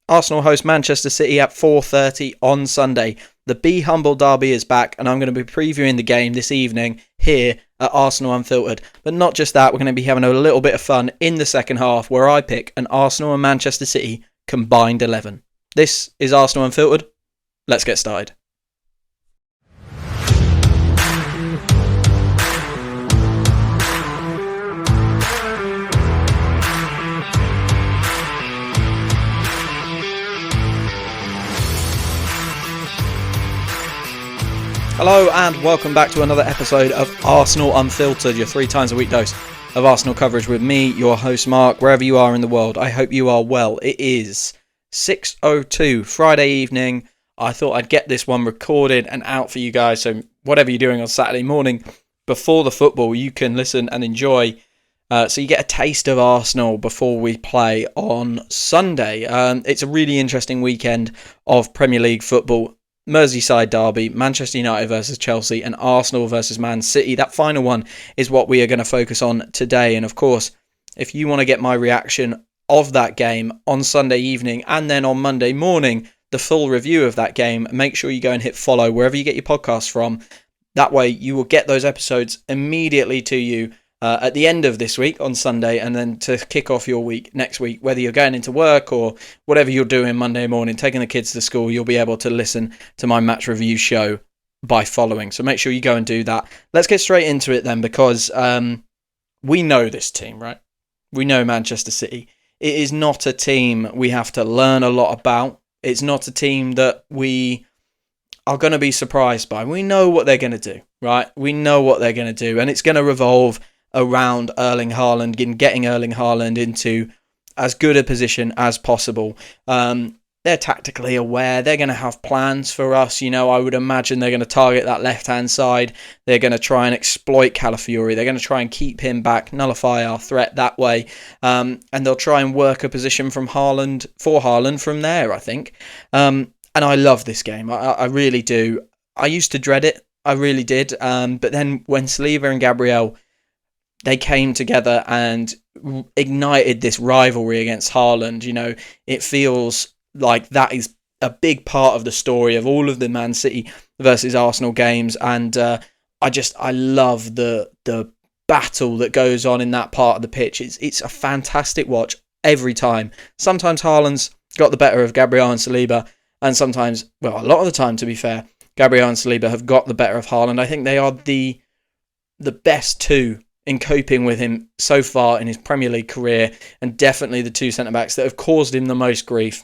Arsenal host Manchester City at 4:30 on Sunday. The Be Humble derby is back, and I'm going to be previewing the game this evening here at Arsenal Unfiltered. But not just that, we're going to be having a little bit of fun in the second half where I pick an Arsenal and Manchester City combined 11. This is Arsenal Unfiltered. Let's get started. Hello and welcome back to another episode of Arsenal Unfiltered, your 3 times a week dose of Arsenal coverage with me, your host Mark, wherever you are in the world. I hope you are well. It is 6:02 Friday evening. I thought I'd get this one recorded and out for you guys, so whatever you're doing on Saturday morning before the football, you can listen and enjoy. So you get a taste of Arsenal before we play on Sunday. It's a really interesting weekend of Premier League football. Merseyside derby, Manchester United versus Chelsea, and Arsenal versus Man City. That final one is what we are going to focus on today. And of course, if you want to get my reaction of that game on Sunday evening and then on Monday morning, the full review of that game, make sure you go and hit follow wherever you get your podcasts from. That way you will get those episodes immediately to you at the end of this week on Sunday, and then to kick off your week next week, whether you're going into work or whatever you're doing Monday morning, taking the kids to school, you'll be able to listen to my match review show by following. So make sure you go and do that. Let's get straight into it then, because we know this team, right? We know Manchester City. It is not a team we have to learn a lot about. It's not a team that we are going to be surprised by. We know what they're going to do, right? We know what they're going to do, and it's going to revolve around Erling Haaland, getting Erling Haaland into as good a position as possible. They're tactically aware. They're going to have plans for us. You know, I would imagine they're going to target that left-hand side. They're going to try and exploit Calafiori. They're going to try and keep him back, nullify our threat that way. And they'll try and work a position for Haaland from there, I think. And I love this game. I really do. I used to dread it. I really did. But then when Saliba and Gabriel, they came together and ignited this rivalry against Haaland. You know, it feels like that is a big part of the story of all of the Man City versus Arsenal games. And I love the battle that goes on in that part of the pitch. It's a fantastic watch every time. Sometimes Haaland's got the better of Gabriel and Saliba, and sometimes, well, a lot of the time, to be fair, Gabriel and Saliba have got the better of Haaland. I think they are the best two in coping with him so far in his Premier League career, and definitely the 2 centre-backs that have caused him the most grief.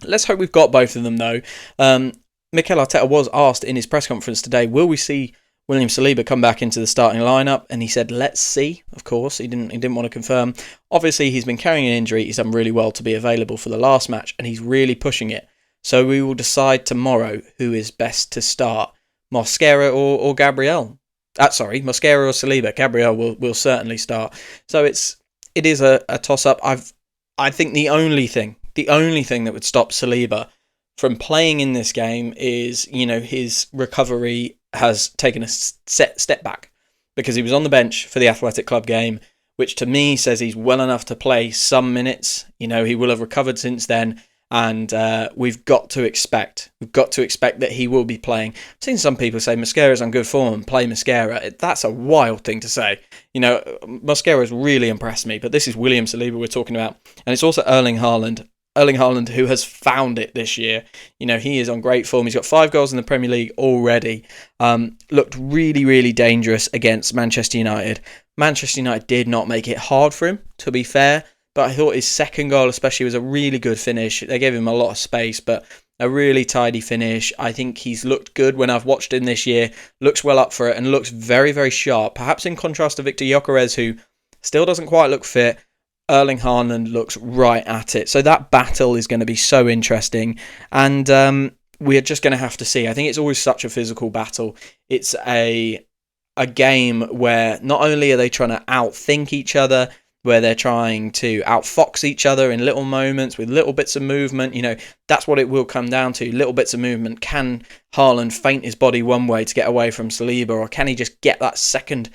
Let's hope we've got both of them, though. Mikel Arteta was asked in his press conference today, will we see William Saliba come back into the starting lineup? And he said, let's see. Of course, he didn't want to confirm. Obviously, he's been carrying an injury. He's done really well to be available for the last match, and he's really pushing it. So we will decide tomorrow who is best to start, Mosquera or Gabriel. Mosquera or Saliba. Gabriel will certainly start. So it is a toss-up. I think the only thing that would stop Saliba from playing in this game is, you know, his recovery has taken a step back, because he was on the bench for the Athletic Club game, which to me says he's well enough to play some minutes. You know, he will have recovered since then. And we've got to expect that he will be playing. I've seen some people say Mosquera's on good form and play Mosquera. That's a wild thing to say. You know, Mosquera's really impressed me, but this is William Saliba we're talking about. And it's also Erling Haaland. Erling Haaland, who has found it this year. You know, he is on great form. He's got 5 goals in the Premier League already. Looked really, really dangerous against Manchester United. Manchester United did not make it hard for him, to be fair. But I thought his second goal especially was a really good finish. They gave him a lot of space, but a really tidy finish. I think he's looked good when I've watched him this year. Looks well up for it and looks very, very sharp. Perhaps in contrast to Victor Gyökeres, who still doesn't quite look fit. Erling Haaland looks right at it. So that battle is going to be so interesting. And we're just going to have to see. I think it's always such a physical battle. It's a game where not only are they trying to outthink each other, where they're trying to outfox each other in little moments with little bits of movement. You know, that's what it will come down to. Little bits of movement. Can Haaland feint his body one way to get away from Saliba, or can he just get that second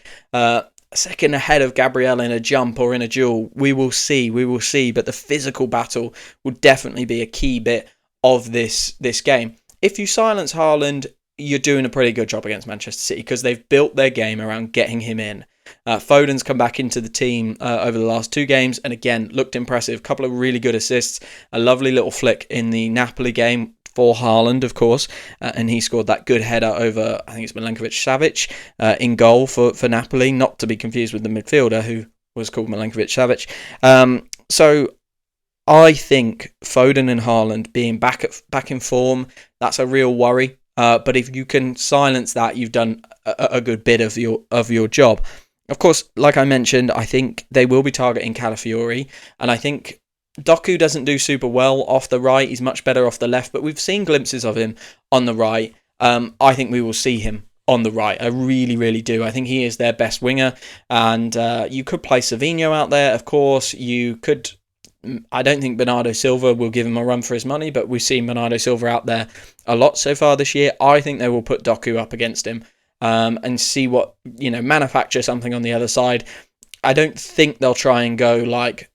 second ahead of Gabriel in a jump or in a duel. We will see. But the physical battle will definitely be a key bit of this game. If you silence Haaland, you're doing a pretty good job against Manchester City because they've built their game around getting him in. Foden's come back into the team over the last 2 games and again looked impressive. A couple of really good assists, a lovely little flick in the Napoli game for Haaland, of course, and he scored that good header over, I think it's Milenkovic-Savic, in goal for Napoli, not to be confused with the midfielder who was called Milenkovic-Savic. So I think Foden and Haaland being back in form, that's a real worry. But if you can silence that, you've done a good bit of your job. Of course, like I mentioned, I think they will be targeting Calafiori, and I think Doku doesn't do super well off the right. He's much better off the left, but we've seen glimpses of him on the right. I think we will see him on the right. I really, really do. I think he is their best winger, and you could play Savinho out there, of course. You could... I don't think Bernardo Silva will give him a run for his money, but we've seen Bernardo Silva out there a lot so far this year. I think they will put Doku up against him and see what, manufacture something on the other side. I don't think they'll try and go like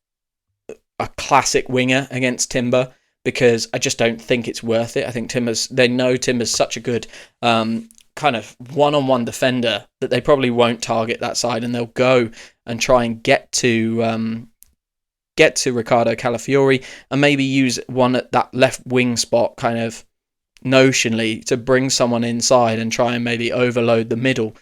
a classic winger against Timber because I just don't think it's worth it. I think they know Timber's such a good kind of one-on-one defender that they probably won't target that side and they'll go and try and get to Ricardo Calafiori and maybe use one at that left wing spot kind of notionally to bring someone inside and try and maybe overload the middle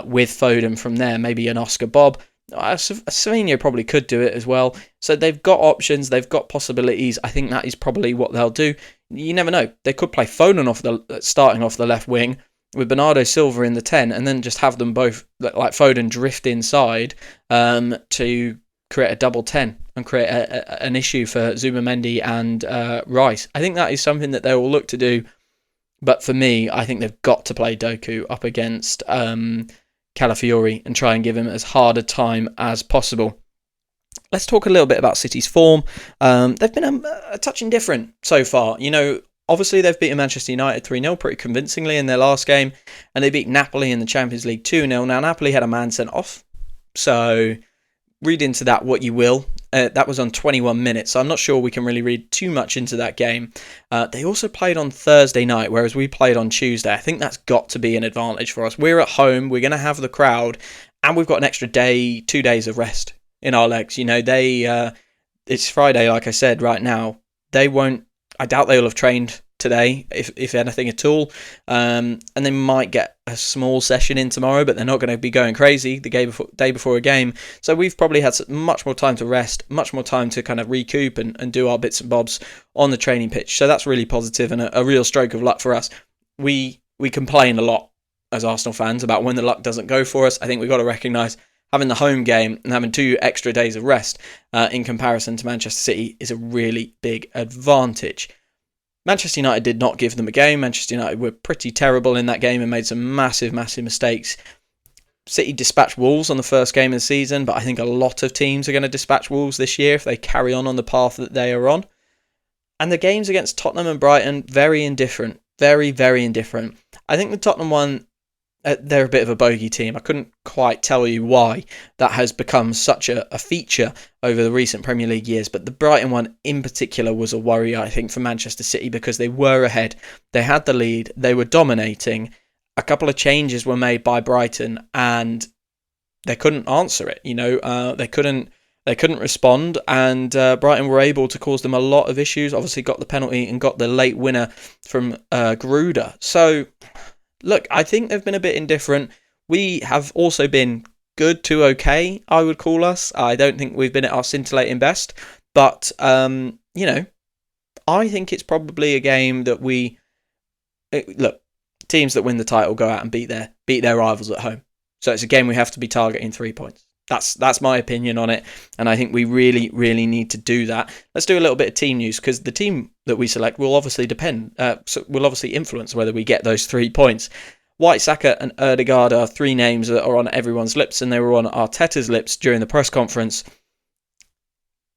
with Foden from there, maybe an Oscar Bob. Savinho probably could do it as well. So they've got options, they've got possibilities. I think that is probably what they'll do. You never know. They could play Foden starting off the left wing with Bernardo Silva in the 10 and then just have them both, like Foden, drift inside to create a double 10 and create an issue for Zubimendi and Rice. I think that is something that they will look to do. But for me, I think they've got to play Doku up against Calafiori and try and give him as hard a time as possible. Let's talk a little bit about City's form. They've been a touch indifferent so far. Obviously they've beaten Manchester United 3-0 pretty convincingly in their last game. And they beat Napoli in the Champions League 2-0. Now, Napoli had a man sent off. So read into that what you will. That was on 21 minutes, so I'm not sure we can really read too much into that game. They also played on Thursday night, whereas we played on Tuesday. I think that's got to be an advantage for us. We're at home, we're going to have the crowd, and we've got an extra 2 days of rest in our legs. It's Friday, like I said, right now. I doubt they'll have trained today, if anything at all. And they might get a small session in tomorrow, but they're not going to be going crazy the day before a game. So we've probably had much more time to rest, much more time to kind of recoup and do our bits and bobs on the training pitch. So that's really positive and a real stroke of luck for us. We complain a lot as Arsenal fans about when the luck doesn't go for us. I think we've got to recognise having the home game and having 2 extra days of rest in comparison to Manchester City is a really big advantage. Manchester United did not give them a game. Manchester United were pretty terrible in that game and made some massive, massive mistakes. City dispatched Wolves on the first game of the season, but I think a lot of teams are going to dispatch Wolves this year if they carry on the path that they are on. And the games against Tottenham and Brighton, very indifferent. Very, very indifferent. I think the Tottenham one, they're a bit of a bogey team. I couldn't quite tell you why that has become such a feature over the recent Premier League years. But the Brighton one in particular was a worry, I think, for Manchester City because they were ahead. They had the lead. They were dominating. A couple of changes were made by Brighton and they couldn't answer it. They couldn't respond, and Brighton were able to cause them a lot of issues. Obviously got the penalty and got the late winner from Garuda. So look, I think they've been a bit indifferent. We have also been good to okay, I would call us. I don't think we've been at our scintillating best. But, I think it's probably a game that look, teams that win the title go out and beat their rivals at home. So it's a game we have to be targeting 3 points. That's my opinion on it. And I think we really, really need to do that. Let's do a little bit of team news because the team that we select will obviously influence whether we get those 3 points. White, Saka and Ødegaard are 3 names that are on everyone's lips and they were on Arteta's lips during the press conference.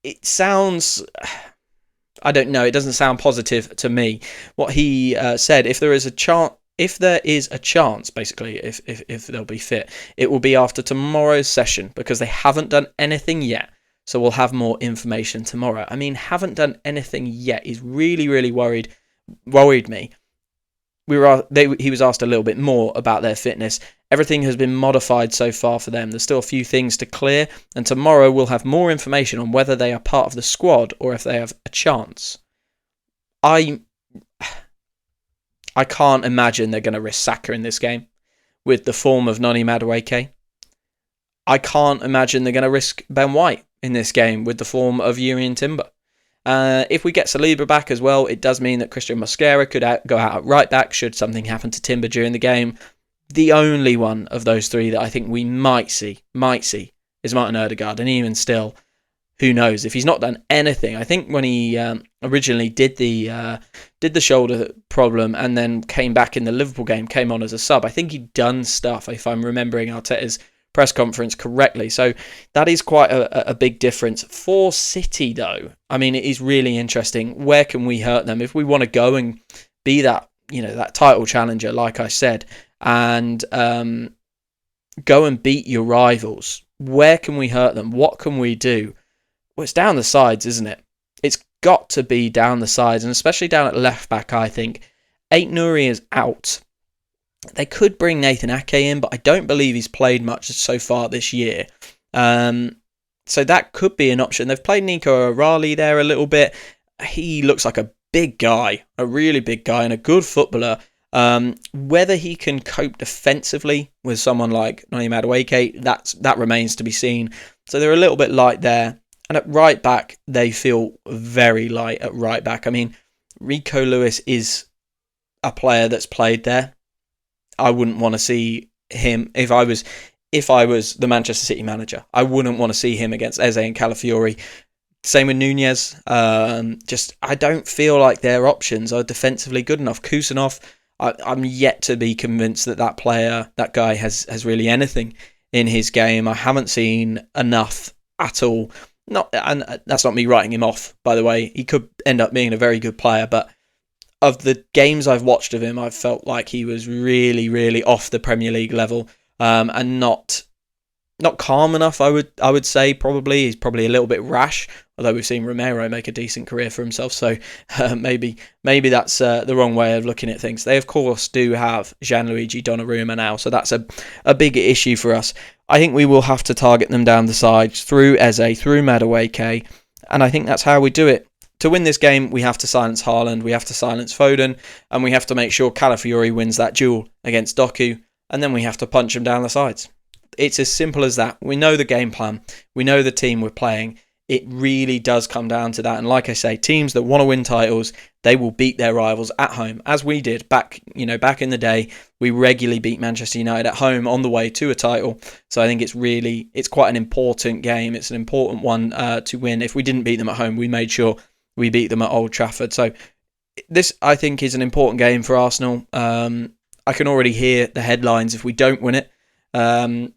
It sounds... I don't know, it doesn't sound positive to me. What he said, if there is a chance... if there is a chance, basically, if they'll be fit, it will be after tomorrow's session, because they haven't done anything yet. So we'll have more information tomorrow. I mean, haven't done anything yet. He's really, really worried me. He was asked a little bit more about their fitness. Everything has been modified so far for them. There's still a few things to clear, and tomorrow we'll have more information on whether they are part of the squad or if they have a chance. I can't imagine they're going to risk Saka in this game with the form of Noni Madueke. I can't imagine they're going to risk Ben White in this game with the form of Urian Timber. If we get Saliba back as well, it does mean that Christian Mosquera could go out at right back should something happen to Timber during the game. The only one of those three that I think we might see is Martin Odegaard, and even still, who knows? If he's not done anything, I think when he originally did the shoulder problem and then came back in the Liverpool game, came on as a sub, I think he'd done stuff, if I'm remembering Arteta's press conference correctly. So that is quite a big difference. For City, though, I mean, it is really interesting. Where can we hurt them? If we want to go and be that, that title challenger, like I said, and go and beat your rivals, where can we hurt them? What can we do? Well, it's down the sides, isn't it? It's got to be down the sides, and especially down at left back, I think. Ait-Nouri is out. They could bring Nathan Ake in, but I don't believe he's played much so far this year. So that could be an option. They've played Nico O'Reilly there a little bit. He looks like a big guy, a really big guy, and a good footballer. Whether he can cope defensively with someone like Noni Madueke, that remains to be seen. So they're a little bit light there. And at right back, they feel very light at right back. I mean, Rico Lewis is a player that's played there. I wouldn't want to see him if I was the Manchester City manager. I wouldn't want to see him against Eze and Calafiori. Same with Nunez. I don't feel like their options are defensively good enough. Kusanov, I'm yet to be convinced that guy has really anything in his game. I haven't seen enough at all. And that's not me writing him off, by the way. He could end up being a very good player, but of the games I've watched of him, I've felt like he was really, really off the Premier League level, and not calm enough. I would say probably he's probably a little bit rash. Although we've seen Romero make a decent career for himself, so maybe that's the wrong way of looking at things. They of course do have Gianluigi Donnarumma now, so that's a big issue for us. I think we will have to target them down the sides through Eze, through Madueke, and I think that's how we do it. To win this game, we have to silence Haaland, we have to silence Foden, and we have to make sure Calafiori wins that duel against Doku, and then we have to punch him down the sides. It's as simple as that. We know the game plan. We know the team we're playing. It really does come down to that. And like I say, teams that want to win titles, they will beat their rivals at home, as we did back in the day. We regularly beat Manchester United at home on the way to a title. So I think it's quite an important game. It's an important one to win. If we didn't beat them at home, we made sure we beat them at Old Trafford. So this, I think, is an important game for Arsenal. I can already hear the headlines if we don't win it.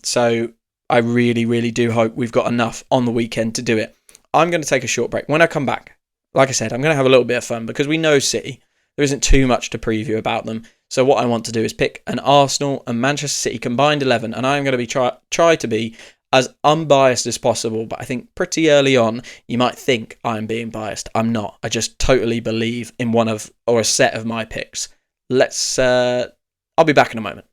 So I really, really do hope we've got enough on the weekend to do it. I'm going to take a short break. When I come back, like I said, I'm going to have a little bit of fun because we know City. There isn't too much to preview about them. So what I want to do is pick an Arsenal and Manchester City combined 11, and I'm going to be try to be as unbiased as possible. But I think pretty early on, you might think I'm being biased. I'm not. I just totally believe in a set of my picks. I'll be back in a moment.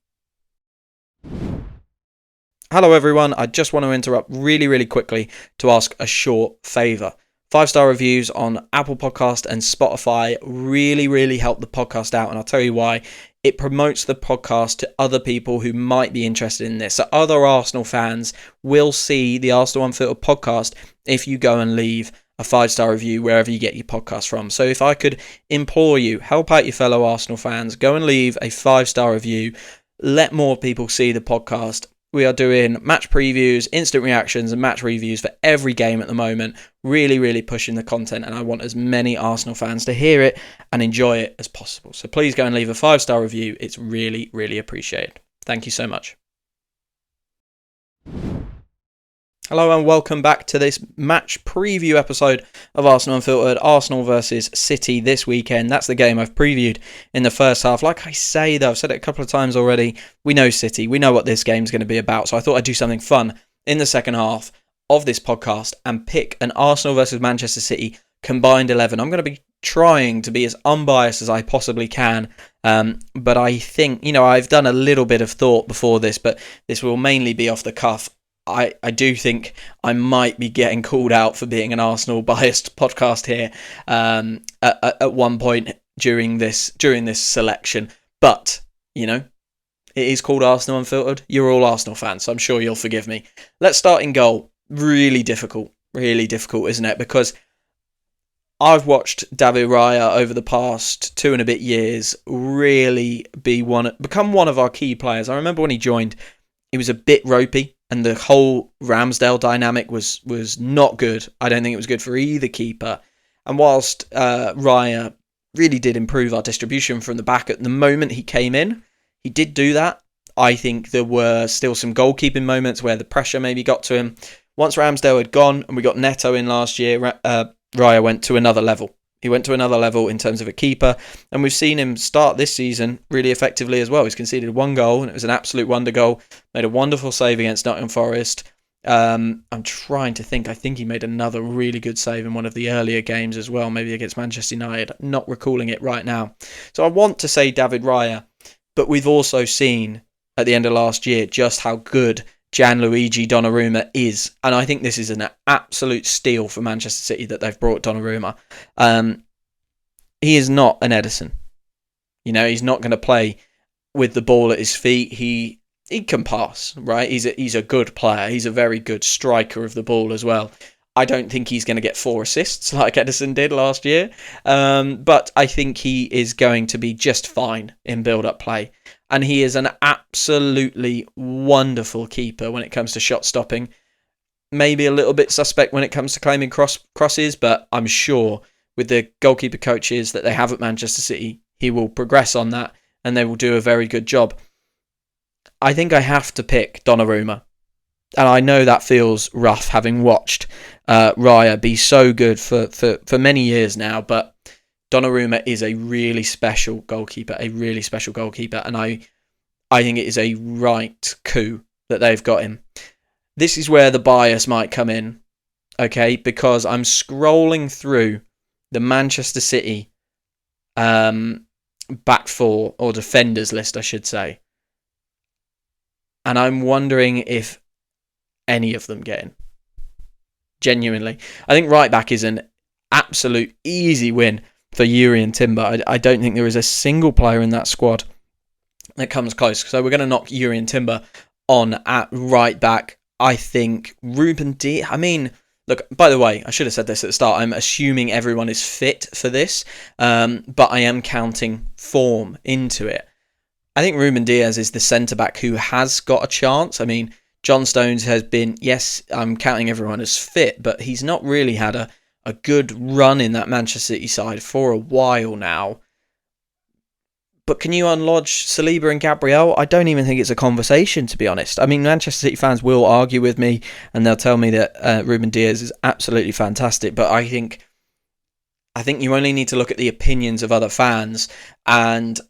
Hello everyone, I just want to interrupt really, really quickly to ask a short favour. 5-star reviews on Apple Podcast and Spotify really, really help the podcast out, and I'll tell you why. It promotes the podcast to other people who might be interested in this. So other Arsenal fans will see the Arsenal Unfiltered podcast if you go and leave a 5-star review wherever you get your podcast from. So if I could implore you, help out your fellow Arsenal fans, go and leave a 5-star review, let more people see the podcast. We are doing match previews, instant reactions and match reviews for every game at the moment. Really, really pushing the content, and I want as many Arsenal fans to hear it and enjoy it as possible. So please go and leave a 5-star review. It's really, really appreciated. Thank you so much. Hello and welcome back to this match preview episode of Arsenal Unfiltered. Arsenal versus City this weekend. That's the game I've previewed in the first half. Like I say though, I've said it a couple of times already, we know City, we know what this game's going to be about, so I thought I'd do something fun in the second half of this podcast and pick an Arsenal versus Manchester City combined 11. I'm going to be trying to be as unbiased as I possibly can, but I think, I've done a little bit of thought before this, but this will mainly be off the cuff. I do think I might be getting called out for being an Arsenal biased podcast here at one point during this selection, but it is called Arsenal Unfiltered. You're all Arsenal fans, so I'm sure you'll forgive me. Let's start in goal. Really difficult, isn't it? Because I've watched David Raya over the past 2 and a bit years really become one of our key players. I remember when he joined, he was a bit ropey, and the whole Ramsdale dynamic was not good. I don't think it was good for either keeper. And whilst Raya really did improve our distribution from the back at the moment he came in, he did do that. I think there were still some goalkeeping moments where the pressure maybe got to him. Once Ramsdale had gone and we got Neto in last year, Raya went to another level. He went to another level in terms of a keeper, and we've seen him start this season really effectively as well. He's conceded 1 goal, and it was an absolute wonder goal. Made a wonderful save against Nottingham Forest. I'm trying to think. I think he made another really good save in one of the earlier games as well, maybe against Manchester United. Not recalling it right now. So I want to say David Raya, but we've also seen at the end of last year just how good Gianluigi Donnarumma is, and I think this is an absolute steal for Manchester City that they've brought Donnarumma. He is not an Edison. He's not going to play with the ball at his feet. He can pass, right? He's a good player. He's a very good striker of the ball as well. I don't think he's going to get 4 assists like Edison did last year, but I think he is going to be just fine in build-up play. And he is an absolutely wonderful keeper when it comes to shot stopping. Maybe a little bit suspect when it comes to claiming crosses, but I'm sure with the goalkeeper coaches that they have at Manchester City, he will progress on that and they will do a very good job. I think I have to pick Donnarumma. And I know that feels rough having watched Raya be so good for many years now, but Donnarumma is a really special goalkeeper, and I think it is a right coup that they've got him. This is where the bias might come in, okay, because I'm scrolling through the Manchester City back four, or defenders list, I should say, and I'm wondering if any of them get in. Genuinely. I think right back is an absolute easy win for Jurrien Timber. I don't think there is a single player in that squad that comes close. So we're going to knock Jurrien Timber on at right back. I think Ruben Dias. Look, by the way, I should have said this at the start. I'm assuming everyone is fit for this, but I am counting form into it. I think Ruben Dias is the centre-back who has got a chance. John Stones has been, yes, I'm counting everyone as fit, but he's not really had a good run in that Manchester City side for a while now. But can you unlodge Saliba and Gabriel? I don't even think it's a conversation, to be honest. Manchester City fans will argue with me and they'll tell me that Ruben Dias is absolutely fantastic, but I think you only need to look at the opinions of other fans, and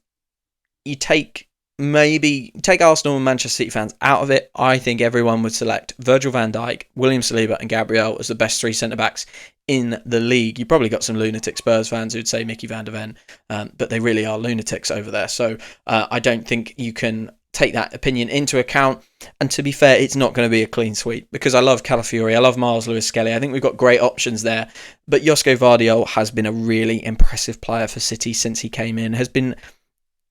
you take Arsenal and Manchester City fans out of it. I think everyone would select Virgil van Dijk, William Saliba and Gabriel as the best 3 centre-backs in the league. You probably got some lunatic Spurs fans who'd say Mickey van der Ven, but they really are lunatics over there. So I don't think you can take that opinion into account. And to be fair, it's not going to be a clean sweep, because I love Calafiori, I love Miles Lewis-Skelly. I think we've got great options there. But Josko Vardiol has been a really impressive player for City since he came in, has been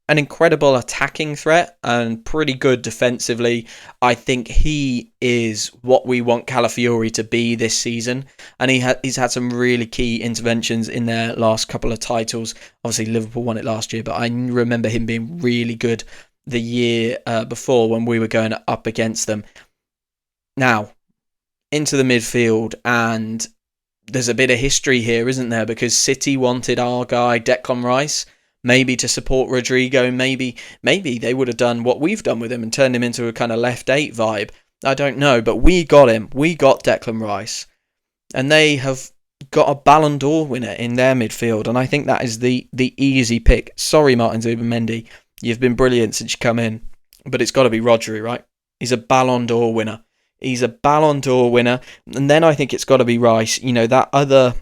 an incredible attacking threat and pretty good defensively. I think he is what we want Calafiori to be this season, and he's had some really key interventions in their last couple of titles. Obviously Liverpool won it last year, but I remember him being really good the year before when we were going up against them. Now, into the midfield, and there's a bit of history here, isn't there? Because City wanted our guy Declan Rice, maybe to support Rodrigo. Maybe they would have done what we've done with him and turned him into a kind of left 8 vibe. I don't know, but we got him. We got Declan Rice, and they have got a Ballon d'Or winner in their midfield, and I think that is the easy pick. Sorry, Martin Zubimendi, you've been brilliant since you come in, but it's got to be Rodri, right? He's a Ballon d'Or winner. He's a Ballon d'Or winner, and then I think it's got to be Rice. You know, that other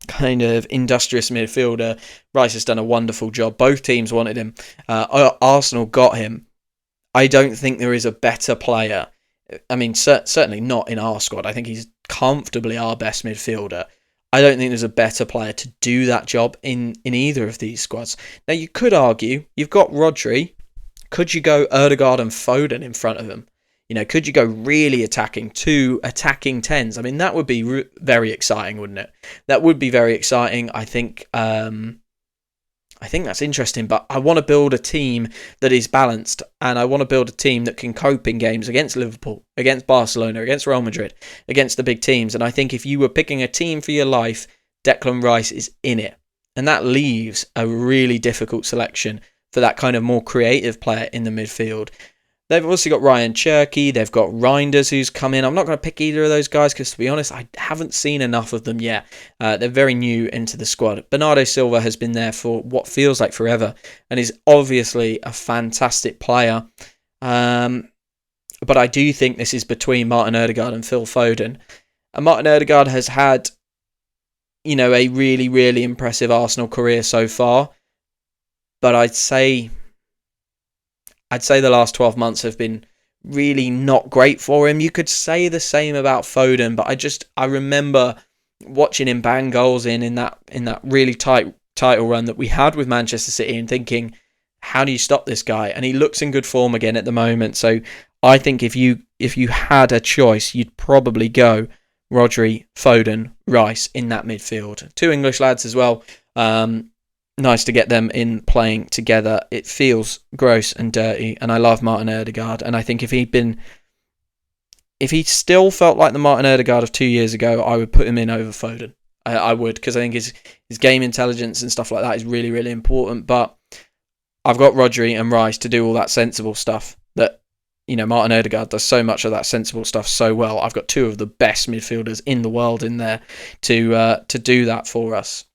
kind of industrious midfielder. Rice has done a wonderful job. Both teams wanted him. Arsenal got him. I don't think there is a better player. I mean, certainly not in our squad. I think he's comfortably our best midfielder. I don't think there's a better player to do that job in either of these squads. Now, you could argue, you've got Rodri. Could you go Ødegaard and Foden in front of him? You know, could you go really attacking, 2 attacking 10s? I mean, that would be very exciting, wouldn't it? That would be very exciting. I think that's interesting, but I want to build a team that is balanced, and I want to build a team that can cope in games against Liverpool, against Barcelona, against Real Madrid, against the big teams. And I think if you were picking a team for your life, Declan Rice is in it. And that leaves a really difficult selection for that kind of more creative player in the midfield. They've also got Ryan Cherky, they've got Reinders who's come in. I'm not going to pick either of those guys because, to be honest, I haven't seen enough of them yet. They're very new into the squad. Bernardo Silva has been there for what feels like forever and is obviously a fantastic player. But I do think this is between Martin Ødegaard and Phil Foden. And Martin Ødegaard has had, you know, a really, really impressive Arsenal career so far. But I'd say the last 12 months have been really not great for him. You could say the same about Foden, but I remember watching him bang goals in that really tight title run that we had with Manchester City and thinking, how do you stop this guy? And he looks in good form again at the moment. So I think if you had a choice, you'd probably go Rodri, Foden, Rice in that midfield. 2 English lads as well. Nice to get them in playing together. It feels gross and dirty, and I love Martin Ødegaard. And I think if he still felt like the Martin Ødegaard of 2 years ago, I would put him in over Foden. I would, because I think his game intelligence and stuff like that is really, really important. But I've got Rodri and Rice to do all that sensible stuff that, you know, Martin Ødegaard does so much of that sensible stuff so well. I've got 2 of the best midfielders in the world in there to do that for us.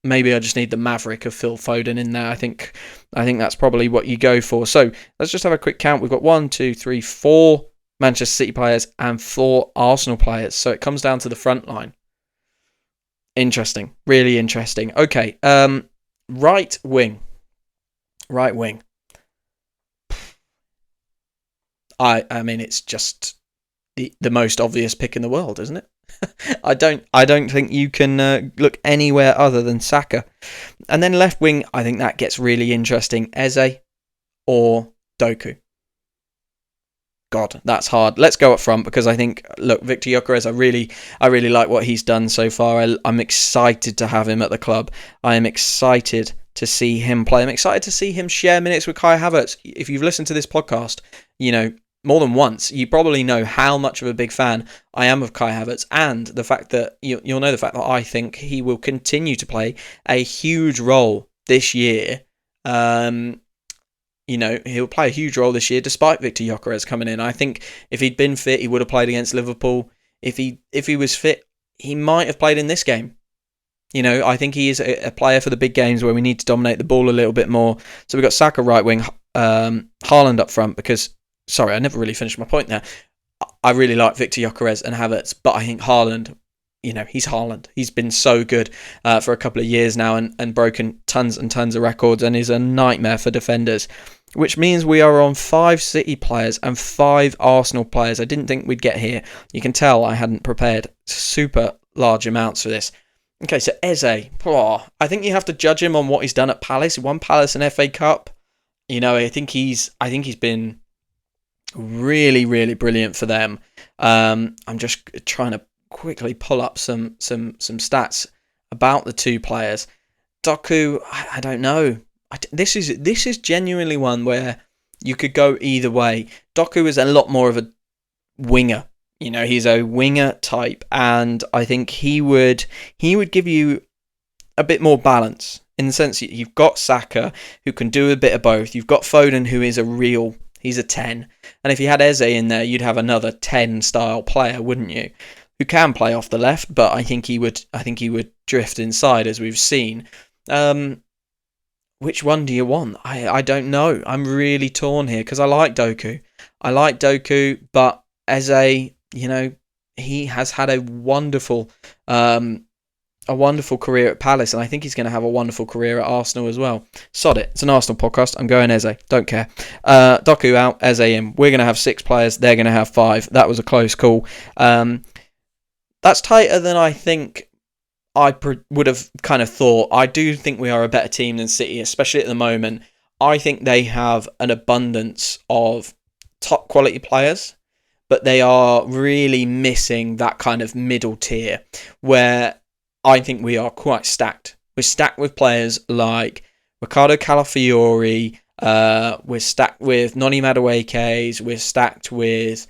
Maybe I just need the maverick of Phil Foden in there. I think that's probably what you go for. So let's just have a quick count. We've got 1, 2, 3, 4 Manchester City players and 4 Arsenal players. So it comes down to the front line. Interesting. Really interesting. Okay. Right wing. I mean, it's just the most obvious pick in the world, isn't it? I don't think you can look anywhere other than Saka. And then left wing, I think that gets really interesting. Eze or Doku. God, that's hard. Let's go up front because I think, look, Victor Gyökeres, I really like what he's done so far. I'm excited to have him at the club. I am excited to see him play. I'm excited to see him share minutes with Kai Havertz. If you've listened to this podcast, you know, more than once, you probably know how much of a big fan I am of Kai Havertz, and the fact that you'll know the fact that I think he will continue to play a huge role this year. You know, he'll play a huge role this year despite Victor Gyökeres coming in. I think if he'd been fit, he would have played against Liverpool. If he was fit, he might have played in this game. You know, I think he is a player for the big games where we need to dominate the ball a little bit more. So we've got Saka right wing, Haaland up front because, sorry, I never really finished my point there. I really like Victor Gyökeres and Havertz, but I think Haaland, you know, he's Haaland. He's been so good for a couple of years now and broken tons and tons of records and is a nightmare for defenders, which means we are on 5 City players and 5 Arsenal players. I didn't think we'd get here. You can tell I hadn't prepared super large amounts for this. Okay, so Eze. I think you have to judge him on what he's done at Palace. He won Palace and FA Cup. You know, I think he's been really, really brilliant for them. I'm just trying to quickly pull up some stats about the 2 players. Doku, I don't know. This is genuinely one where you could go either way. Doku is a lot more of a winger. You know, he's a winger type, and I think he would give you a bit more balance in the sense that you've got Saka who can do a bit of both. You've got Foden who is a real He's a 10. And if you had Eze in there, you'd have another 10 style player, wouldn't you? Who can play off the left, but I think he would drift inside, as we've seen. Which one do you want? I don't know. I'm really torn here because I like Doku. But Eze, he has had a wonderful career at Palace, and I think he's going to have a wonderful career at Arsenal as well. Sod it. It's an Arsenal podcast. I'm going Eze. Don't care. Doku out, Eze in. We're going to have 6 players. They're going to have 5. That was a close call. That's tighter than I think I would have kind of thought. I do think we are a better team than City, especially at the moment. I think they have an abundance of top quality players, but they are really missing that kind of middle tier where I think we are quite stacked. We're stacked with players like Ricardo Calafiori, we're stacked with Noni Maduekes, we're stacked with,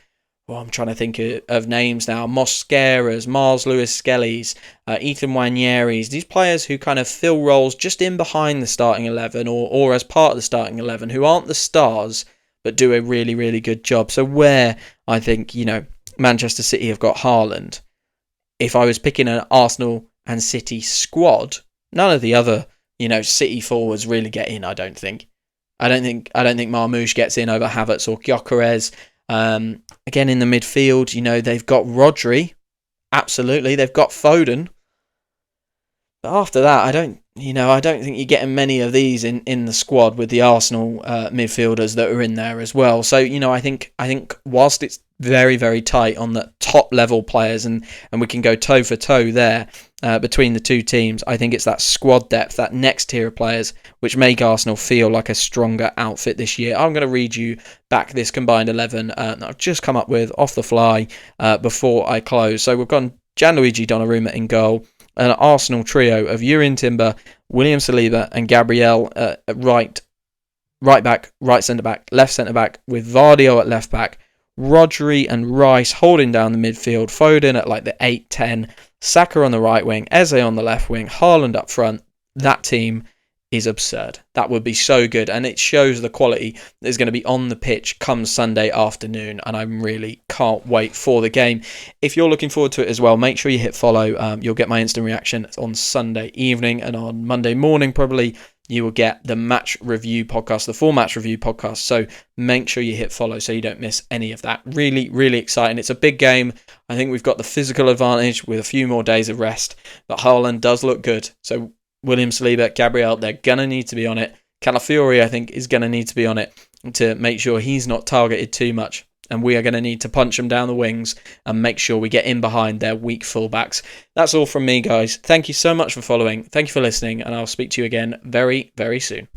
I'm trying to think of names now, Mosqueras, Mars Lewis Skellies, Ethan Wanieris, these players who kind of fill roles just in behind the starting 11 or as part of the starting 11, who aren't the stars, but do a really, really good job. So where I think, Manchester City have got Haaland, if I was picking an Arsenal and City squad, none of the other, City forwards really get in, I don't think. I don't think Marmoush gets in over Havertz or Gyökeres. Again, in the midfield, they've got Rodri. Absolutely. They've got Foden. But after that, I don't think you're getting many of these in the squad with the Arsenal midfielders that are in there as well. So, I think whilst it's very, very tight on the top level players and we can go toe for toe there between the two teams, I think it's that squad depth, that next tier of players, which make Arsenal feel like a stronger outfit this year. I'm going to read you back this combined 11 that I've just come up with off the fly before I close. So we've gone Gianluigi Donnarumma in goal, an Arsenal trio of Yuri Timber, William Saliba and Gabriel right back, right centre-back, left centre-back, with Vardio at left-back, Rodri and Rice holding down the midfield, Foden at like the 8-10, Saka on the right wing, Eze on the left wing, Haaland up front. That team is absurd. That would be so good, and it shows the quality that is going to be on the pitch come Sunday afternoon, and I really can't wait for the game. If you're looking forward to it as well, make sure you hit follow. You'll get my instant reaction on Sunday evening, and on Monday morning probably you will get the match review podcast, the full match review podcast. So make sure you hit follow so you don't miss any of that. Really, really exciting. It's a big game. I think we've got the physical advantage with a few more days of rest, but Haaland does look good. So William Saliba, Gabriel, they're going to need to be on it. Calafiori, I think, is going to need to be on it to make sure he's not targeted too much. And we are going to need to punch them down the wings and make sure we get in behind their weak fullbacks. That's all from me, guys. Thank you so much for following. Thank you for listening, and I'll speak to you again very, very soon.